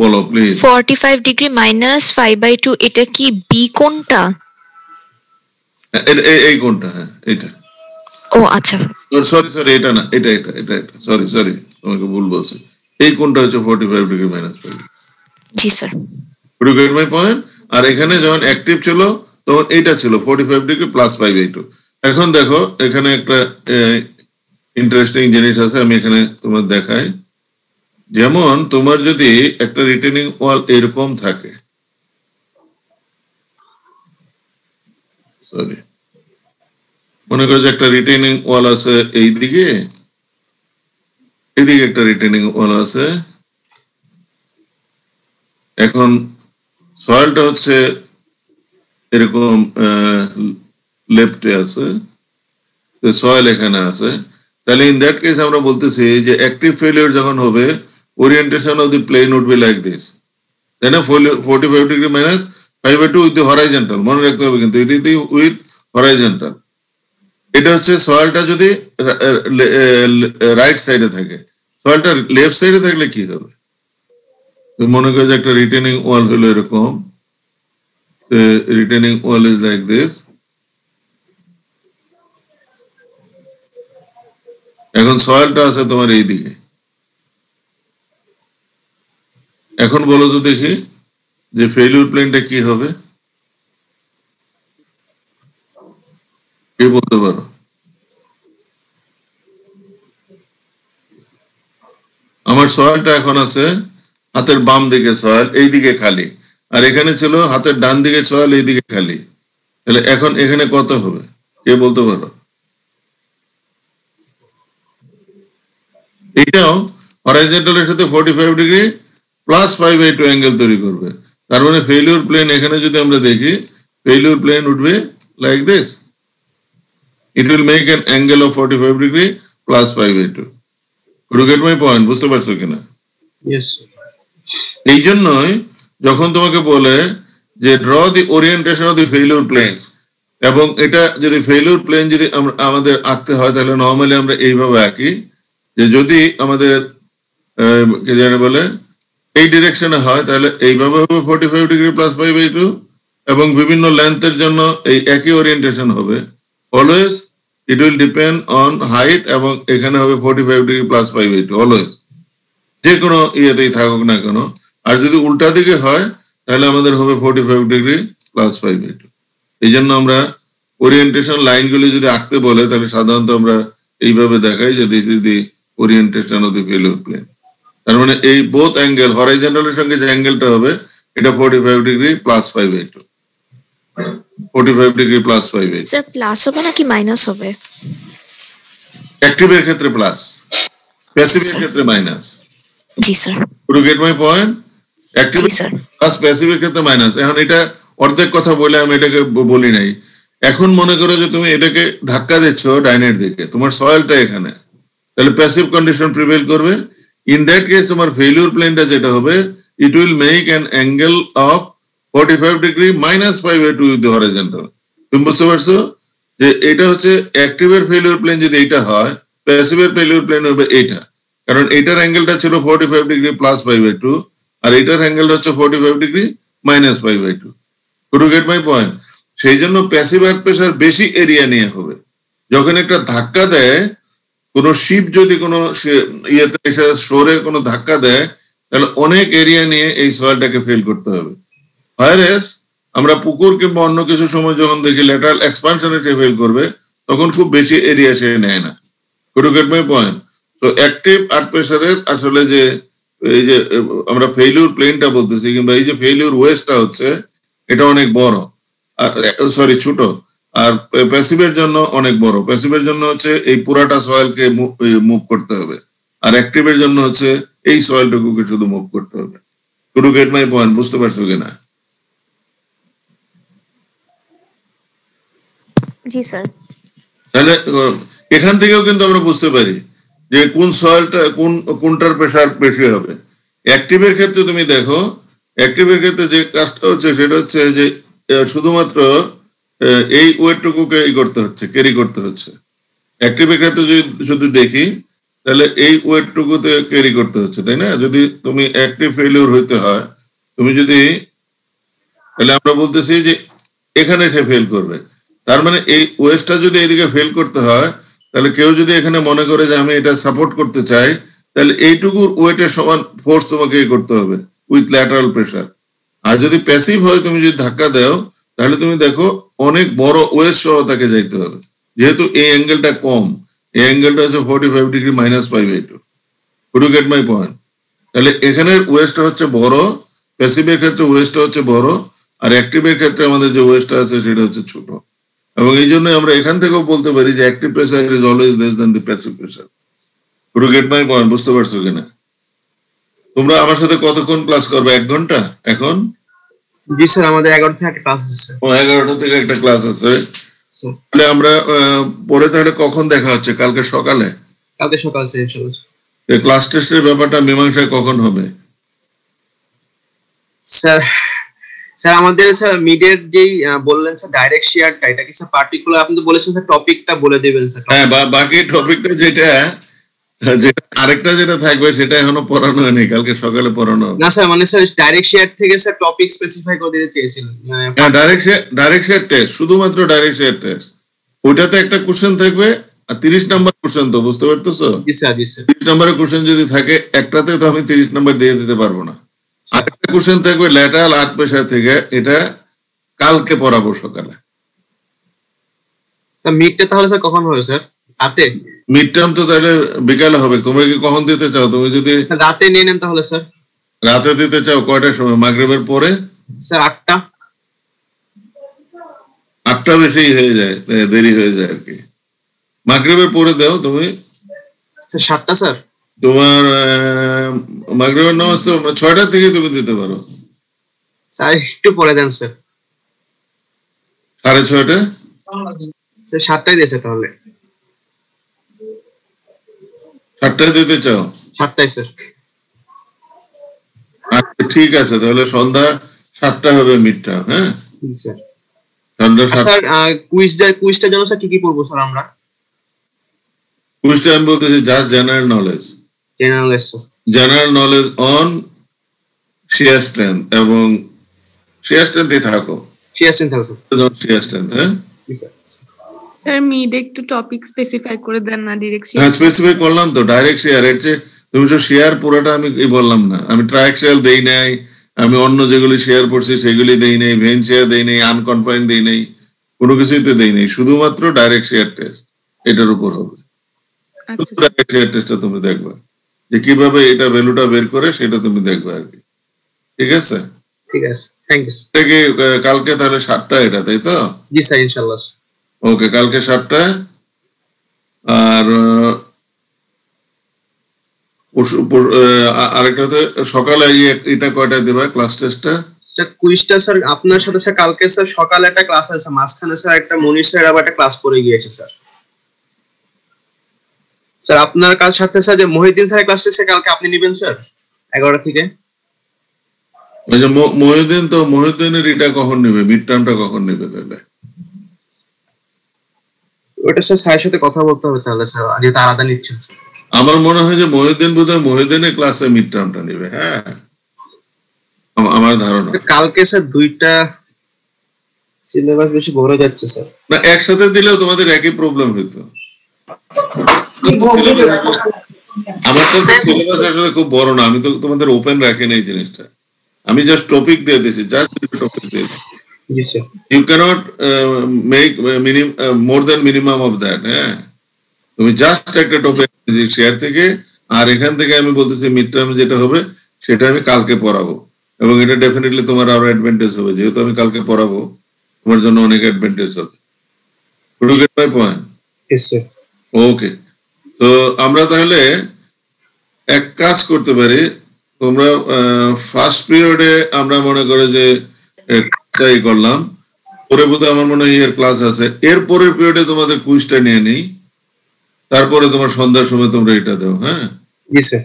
Speaker 1: বলো প্লিজ।
Speaker 3: 45 ডিগ্রি মাইনাস 5/2 এটা কি বি কোনটা?
Speaker 1: এই কোনটা? হ্যাঁ এটা।
Speaker 3: ও আচ্ছা
Speaker 1: সরি এটা না, এটা সরি তোমাকে ভুল বলছি। এই কোনটা হচ্ছে 45 degree minus 5।
Speaker 3: G sir.
Speaker 1: You get my point? আর এখানে যখন অ্যাক্টিভ ছিল তখন এইটা ছিল 45 ডিগ্রি প্লাস 5/2। এখন দেখো এখানে একটা ইন্টারেস্টিং জিনিস আছে, আমি এখানে তোমার দেখাই। যেমন তোমার যদি একটা রিটেনিং ওয়াল এরকম থাকে, সরি মনে করো যে একটা রিটেনিং ওয়াল আছে এইদিকে, এদিকে একটা রিটেনিং ওয়াল আছে। এখন সয়েলটা হচ্ছে এরকম লেফটে আছে, সয়েল এখানে আছে, তাহলে ইন দ্যাট কেস আমরা বলতেছি যে অ্যাক্টিভ ফেলিওর যখন হবে orientation of the plane would be like this, তাই না? 45 degree minus 5/2 with the horizontal, মনে রাখতে হবে কিন্তু it is the with horizontal. এটা হচ্ছে সয়েলটা যদি রাইট সাইডে থাকে, সয়েলটা লেফট সাইডে থাকলে কি হবে? মনে করো যে একটা রিটেনিং ওয়াল হলো এরকম, retaining wall is like this. এখন সয়েলটা আছে তোমার এই দিকে। এখন বলো তো দেখি যে ফেলিউর প্লেনটা কি হবে, কে বলতে পারো? আমার সয়েলটা এখন আছে হাতের বাম দিকে সয়েল, এই দিকে খালি, আর এখানে ছিল হাতের ডান দিকে সয়েল, এই দিকে খালি। তাহলে এখন এখানে কত হবে কে বলতে পারো? এটাও হরাইজন্টালের সাথে 45 ডিগ্রি প্লাস 5/2 অ্যাঙ্গেল তৈরি করবে। তার মানে ফেলিউর প্লেন এখানে যদি আমরা দেখি, failure plane would be like this, it will make an angle of 45 degree plus 5/2। You get my point? বুঝতে পারছো কিনা?
Speaker 2: ইয়েস।
Speaker 1: এই জন্যই যখন তোমাকে বলে যে draw the orientation of the failure plane, এবং এটা যদি ফেলিউর প্লেন যদি আমাদের আঁকতে হয় তাহলে নর্মালি আমরা এইভাবে আঁকি, যে যদি আমাদের কে জানে বলে এই ডিরেকশনে হয় তাহলে এইভাবে হবে 45 ডিগ্রি প্লাস 5/2, এবং বিভিন্ন লেন্থের জন্য এই একই ওরিয়েন্টেশন হবে। Always it will depend on height, এবং এখানে হবে 45 ডিগ্রি প্লাস 5/2 অলওয়েজ, যে কোনো ইয়েতেই থাকুক না কেন। আর যদি উল্টা দিকে হয় তাহলে আমাদের হবে 45 ডিগ্রি প্লাস 5/2। এই জন্য আমরা ওরিয়েন্টেশন লাইনগুলি যদি আঁকতে বলে তাহলে সাধারণত আমরা এইভাবে দেখাই যে this is the orientation of the failure plane. তার মানে এই বোথ অ্যাঙ্গেল, হরাইজন্টালের সঙ্গে যে অ্যাঙ্গেলটা হবে এটা 45 degree plus 5/2, 45 degree plus 5/2।
Speaker 3: Sir plus হবে নাকি মাইনাস হবে?
Speaker 1: অ্যাক্টিভের ক্ষেত্রে প্লাস, প্যাসিভের ক্ষেত্রে মাইনাস।
Speaker 3: জি sir.
Speaker 1: You get my point? Active
Speaker 3: জি স্যার।
Speaker 1: প্লাস প্যাসিভের ক্ষেত্রে মাইনাস। এখন এটা অর্ধেক কথা বলে আমি এটাকে বলি নাই। এখন মনে করো যে তুমি এটাকে ধাক্কা দিচ্ছ ডাইনের দিকে, তোমার সয়েলটা এখানে, তাহলে প্যাসিভ কন্ডিশন প্রিভেল করবে। ইন দ্যাট কেস তোমার ফেলিউর প্লেনটা যেটা হবে, ইট will make an angle of 45 degree minus 5/2 with the horizontal. তুমি বুঝতে পারছো যে এটা হচ্ছে অ্যাক্টিভের ফেলিউর প্লেন যদি এটা হয়, প্যাসিভের ফেলিউর প্লেন হবে এইটা, কারণ এটার অ্যাঙ্গেলটা ছিল 45 ডিগ্রি প্লাস 5/2 আর এটার অ্যাঙ্গেলটা হচ্ছে 45 degree minus 5/2। Two get my point? সেই জন্য প্যাসিভ আর্থ প্রেসার বেশি এরিয়া নিয়ে হবে। যখন একটা ধাক্কা দেয়, কোনো শিপ যদি কোনো ইয়েতে শোরে কোনো ধাক্কা দেয়, তাহলে অনেক এরিয়া নিয়ে এই সয়েলটাকে ফিল করতে হবে। ভাইরাস আমরা পুকুর কিংবা অন্য কিছু সময় যখন দেখি ল্যাটারাল এক্সপানশনে ফেল করবে, তখন খুব বেশি এরিয়া সে নেয় না। Two get my point? তো অ্যাক্টিভ আর্থ প্রেসারের আসলে যে এই যে আমরা ফেলিউর প্লেনটা বলতেছি, কিংবা এই যে ফেলিউর ওয়েস্টটা হচ্ছে, এটা অনেক বড়, সরি ছোট, আর প্যাসিভের জন্য অনেক বড়। প্যাসিভের জন্য হচ্ছে এই পুরাটা সয়েলকে মুভ করতে হবে, আর অ্যাক্টিভের জন্য হচ্ছে এই সয়েলটুকুকে শুধু মুভ করতে হবে। To get my point? বুঝতে পারছো কিনা?
Speaker 3: জি স্যার।
Speaker 1: তাহলে এখান থেকেও কিন্তু আমরা বুঝতে পারি যে কোন সয়েলটা কোনটার প্রেসার বেশি হবে। অ্যাক্টিভের ক্ষেত্রে তুমি দেখো, অ্যাক্টিভের ক্ষেত্রে যে কাজটা হচ্ছে সেটা হচ্ছে যে শুধুমাত্র এই ওয়েটটুকুকে করতে হচ্ছে, ক্যারি করতে হচ্ছে। অ্যাক্টিভের ক্ষেত্রে যদি দেখি তাহলে এই ওয়েটটুকুতে ক্যারি করতে হচ্ছে, তাই না? যদি তুমি অ্যাক্টিভ ফেলিওর হইতে হয়, তুমি যদি, তাহলে আমরা বলতেছি যে এখানে সে ফেল করবে, তার মানে এই ওয়েস্টটা যদি এইদিকে ফেল করতে হয়, তাহলে কেউ যদি এখানে মনে করে যে আমি এটা সাপোর্ট করতে চাই, তাহলে এইটুকুর ওয়েটের সমান ফোর্স তোমাকে করতে হবে উইথ ল্যাটারাল প্রেসার। আর যদি প্যাসিভ হয়, তুমি যদি ধাক্কা দাও, তাহলে তুমি দেখো অনেক বড় ওয়েস্ট সহ তাকে যাইতে হবে, যেহেতু এই অ্যাঙ্গেলটা কম, এই অ্যাঙ্গেলটা হচ্ছে 45 degree -5/2। Could you get my point? তাহলে এখানের ওয়েস্টটা হচ্ছে বড়, প্যাসিভের ক্ষেত্রে ওয়েস্টটা হচ্ছে বড়, আর অ্যাক্টিভের ক্ষেত্রে আমাদের যে ওয়েস্টটা আছে সেটা হচ্ছে ছোট। এবং এই জন্য আমরা এখান থেকেও বলতে পারি যে active pressure is always less than the passive pressure. Could you get my point? বুঝতে পারছো কিনা? তোমরা আমার সাথে কতক্ষণ ক্লাস করবে? 1 ঘন্টা এখন?
Speaker 2: জি স্যার, আমাদের 11 থেকে একটা ক্লাস আছে।
Speaker 1: 11টা থেকে একটা ক্লাস আছে। তাহলে আমরা পরে তাহলে কখন দেখা হচ্ছে? কালকে সকালে?
Speaker 2: কালকে সকালে স্যার ইনশাআল্লাহ।
Speaker 1: এই ক্লাস টেস্টের ব্যাপারটা মীমাংসা কখন হবে?
Speaker 2: স্যার আমাদের স্যার মিডের যেই বললেন স্যার ডাইরেক্ট শেয়ারটা, এটা কি স্যার পার্টিকুলার আপনি তো বলেছেন স্যার টপিকটা বলে দিবেন স্যার?
Speaker 1: হ্যাঁ, বাকি টপিকটা যেটা আরেকটা যেটা থাকবে সেটা এখনো পড়ানো হয়নি, কালকে সকালে পড়ানো হবে।
Speaker 2: না স্যার, মানে স্যার ডাইরেক্ট শেয়ার থেকে স্যার টপিক স্পেসিফাই করে দিতে চেয়েছিলেন।
Speaker 1: হ্যাঁ, ডাইরেক্ট শেয়ার টেস্ট, শুধুমাত্র ডাইরেক্ট শেয়ার টেস্ট। ওইটাতে একটা কোশ্চেন থাকবে, আর 30 নাম্বার কোশ্চেন, তো বুঝতে পারতেছো?
Speaker 2: জি স্যার, জি স্যার।
Speaker 1: 30 নাম্বারের কোশ্চেন যদি থাকে, একটাতে তো আমি 30 নাম্বার দিয়ে দিতে পারবো না। আরেকটা কোশ্চেন থাকবে ল্যাটারাল আর্থ প্রেসার থেকে, এটা কালকে পড়াবো সকালে।
Speaker 2: স্যার মিডটা তাহলে স্যার কখন হবে স্যার? রাতে?
Speaker 1: মিড টার্ম তো তাহলে বিকালে হবে। তোমরা কি কখন দিতে চাও? তুমি যদি
Speaker 2: রাতে নিয়ে নেন তাহলে স্যার।
Speaker 1: রাতে দিতে চাও, কয়টার সময়? মাগরিবের পরে?
Speaker 2: স্যার 8টা।
Speaker 1: 8টা বেশি হয়ে যায়, দেরি হয়ে যায় আর কি। মাগরিবের পরে দাও তুমি।
Speaker 2: স্যার 7টা স্যার।
Speaker 1: তোমার মাগরিবের নামাজ তো 6টা থেকে তুমি দিতে পারো।
Speaker 2: স্যার একটু পরে দেন স্যার।
Speaker 1: 6:30?
Speaker 2: স্যার 7টায় দিয়েছে তাহলে।
Speaker 1: 7টায় দিতে চাও?
Speaker 2: 7টায় স্যার।
Speaker 1: আচ্ছা, ঠিক আছে, তাহলে সন্ধ্যা 7টা হবে মিড টার্ম। হ্যাঁ
Speaker 2: জি স্যার।
Speaker 1: সন্ধ্যা 7টা।
Speaker 2: স্যার কুইজটার জন্য স্যার কি পড়বো স্যার আমরা?
Speaker 1: কুইজটা আমি বলতেছি just general knowledge. General knowledge on shear strength, এবং শিয়ার স্ট্রেংথে থাকো। শিয়ার স্ট্রেংথ, হ্যাঁ
Speaker 6: স্যার মিড একটু টপিক স্পেসিফাই করে দেন না, ডাইরেক্ট শেয়ার।
Speaker 1: হ্যাঁ, স্পেসিফাই করলাম তো, ডাইরেক্ট শেয়ার। এর চেয়ে তুমি তো শেয়ার পুরোটা আমি বললাম না, আমি ট্রায়াক্সিয়াল দেই নাই, আমি অন্য যেগুলি শেয়ার করছি সেগুলি দেই নাই, ভেন শেয়ার দেই নাই, আনকনফাইন্ড দেই নাই, কোনো কিছুই তো দেই নাই, শুধুমাত্র ডাইরেক্ট শেয়ার টেস্ট এটার উপর হবে। ডাইরেক্ট শেয়ার টেস্টটা তুমি দেখবা যে কিভাবে এটা ভ্যালুটা বের করে, সেটা তুমি দেখবা আর কি। ঠিক আছে,
Speaker 2: ঠিক আছে, থ্যাংক ইউ।
Speaker 1: কালকে তাহলে 7টা, এটা তাই তো?
Speaker 2: জি স্যার, ইনশাআল্লাহ।
Speaker 1: ওকে, কালকে 7টা। আর আরেকটাতে সকালে এটা কয়টা দিবা ক্লাস টেস্টটা?
Speaker 2: স্যার কুইজটা স্যার আপনার সাথে স্যার কালকে স্যার সকালে একটা ক্লাস আছে, মাঝখানে স্যার একটা মনির স্যার আবার একটা ক্লাস করে গিয়েছে স্যার। স্যার আপনার কাল সাথে স্যার যে মহিউদ্দিন স্যারের ক্লাসটা স্যার কালকে আপনি নেবেন স্যার 11টা থেকে।
Speaker 1: ওই যে মহিউদ্দিনের এটা কখন নেবে? মিড টার্মটা কখন নেবে তাহলে?
Speaker 2: ওটা স্যার স্যারের সাথে কথা বলতে হবে তাহলে স্যার, যেটা আলাদা নিচ্ছেন স্যার।
Speaker 1: আমার মনে হয় যে মহিউদ্দিনের ক্লাসে মিড টার্মটা নেবে। হ্যাঁ, আমার ধারণা।
Speaker 2: কালকে স্যার 2টা সিলেবাস বেশি বড় যাচ্ছে স্যার।
Speaker 1: না, একসাথে দিলেও তোমাদের একই প্রবলেম হইতো। আমার তো সিলেবাস আসলে খুব বড় না, আমি তো তোমাদের ওপেন রাখি না এই জিনিসটা, আমি জাস্ট টপিক দিয়ে দিয়েছি, জাস্ট টপিক দিয়ে দিয়েছি।
Speaker 2: জি sir.
Speaker 1: You can't make more than minimum of that. হ্যাঁ, তুমি জাস্ট একটা টপিক শেয়ার থেকে, আর এখান থেকে আমি বলতেছি মিড টার্ম যেটা হবে সেটা আমি কালকে পড়াবো, এবং এটা ডেফিনেটলি তোমার আরো অ্যাডভান্টেজ হবে, যেহেতু আমি কালকে পড়াবো তোমার জন্য অনেক অ্যাডভান্টেজ হবে। To get my point?
Speaker 2: Yes sir. Okay,
Speaker 1: তো আমরা তাহলে এক কাজ করতে পারি, তোমরা ফার্স্ট পিরিয়ডে আমরা মনে করে যে তাই করলাম, পরে বোধহয় আমার মনে হয় এর ক্লাস আছে, এর পরের পিরিয়ডে তোমাদের কুইজটা নিয়ে নেই, তারপরে তোমার সন্ধ্যার সময় তোমরা এটা দাও। হ্যাঁ
Speaker 2: জি স্যার।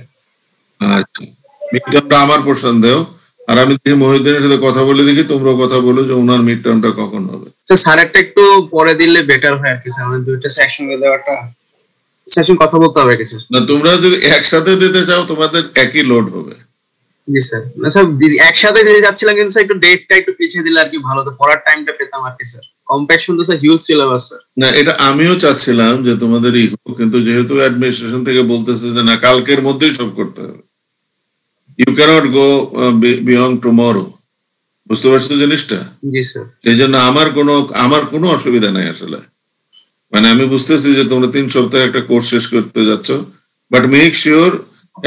Speaker 1: আচ্ছা, মিড টার্মটা আমার পোর্শন দাও, আর আমি দেখি মহিউদ্দিনের সাথে কথা বলে দেখি, তোমরাও কথা বলো যে ওনার মিড টার্মটা কখন হবে।
Speaker 2: স্যার স্যারেরটা একটু পরে দিলে বেটার হয় আর কি স্যার, মানে দুইটা একসঙ্গে দেওয়াটা। সেশন কথা বলতে হবে কি স্যার?
Speaker 1: না, তোমরা যদি একসাথে দিতে চাও তোমাদের একই লোড হবে।
Speaker 2: জি স্যার। না স্যার একসাথে দিতে যাচ্ছিলাম কিন্তু স্যার একটু ডেটটা একটু পিছিয়ে দিলে আর কি ভালো হতো, পড়ার টাইমটা পেতাম আর কি স্যার। কম্প্যাকশন তো স্যার হিউজ সিলেবাস স্যার।
Speaker 1: না, এটা আমিও চাচ্ছিলাম যে তোমাদের কিন্তু যেহেতু অ্যাডমিনিস্ট্রেশন থেকে বলতেছে যে না কালকের মধ্যেই সব করতে হবে, you cannot go beyond tomorrow. বুঝতে পারছো জিনিসটা?
Speaker 2: জি স্যার।
Speaker 1: এই জন্য আমার কোনো অসুবিধা নাই আসলে। মানে আমি বুঝতেছি যে তোমরা 3 সপ্তাহে একটা কোর্স শেষ করতে যাচ্ছ, বাট মেক শিওর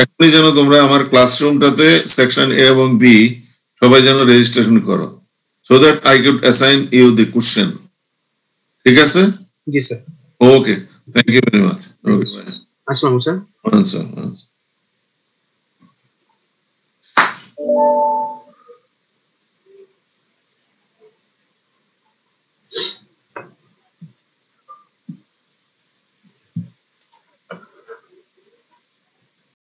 Speaker 1: এখনই যেন তোমরা আমার ক্লাসরুমটাতে সেকশন এ এবং বি সবাই যেন রেজিস্ট্রেশন করো, so that I could assign you the question. ঠিক আছে?
Speaker 2: জি sir.
Speaker 1: Okay, thank you very much. Okay, bye.
Speaker 2: আসসালামু স্যার।
Speaker 1: আচ্ছা।